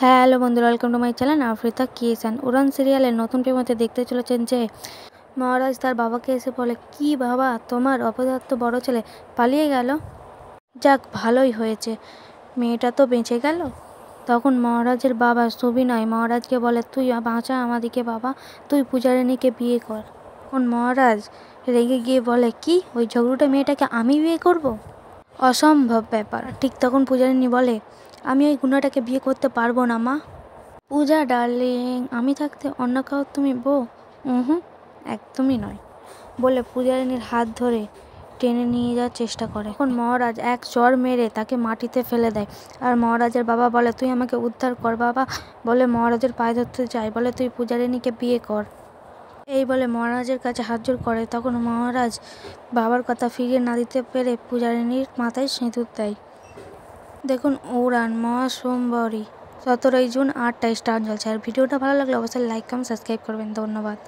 Hello বন্ধুরা, welcome to my channel আফ্রিতা কিয়েসান। উড়ান সিরিয়ালের নতুন প্রেমতে দেখতে চলেছেন যে মহারাজ তার বাবাকে এসে বলে, কি বাবা, তোমার অপদার্থ বড় ছেলে পালিয়ে গেল, যাক ভালোই হয়েছে, মেয়েটা তো বেঁচে গেল। তখন মহারাজের বাবা সুবিনয় মহারাজকে বলে, তুই বাঁচা আমাদিকে বাবা, তুই পূজারিণীকে বিয়ে কর। তখন মহারাজ রেগে গিয়ে বলে, কি ওই ঝগড়ুটে মেয়েটাকে আমি বিয়ে করব? অসম্ভব ব্যাপার। ঠিক তখন পূজারিণী বলে, আমি ওই গুণাটাকে বিয়ে করতে পারবো না মা। পূজা ডার্লিং, আমি থাকতে অন্য কাউ তুমি বউ? হুম, একদমই নয় বলে পূজারিণীর হাত ধরে টেনে নিয়ে যাওয়ার চেষ্টা করে। এখন মহারাজ এক চড় মেরে তাকে মাটিতে ফেলে দেয়। আর মহারাজের বাবা বলে, তুই আমাকে উদ্ধার কর বাবা। বলে মহারাজের পায়ে ধরতে যায়, বলে তুই পূজারিণীকে বিয়ে কর। এই বলে মহারাজের কাছে হাত জোড় করে। তখন মহারাজ বাবার কথা ফিরিয়ে না দিতে পেরে পূজারিণীর মাথায় সিঁদুর দেয়। দেখুন উড়ান মহাসোমবারী 17 জুন 8টায় স্টার জলছে। আর ভিডিওটা ভালো লাগলে অবশ্যই লাইক কমেন্ট সাবস্ক্রাইব করবেন। ধন্যবাদ।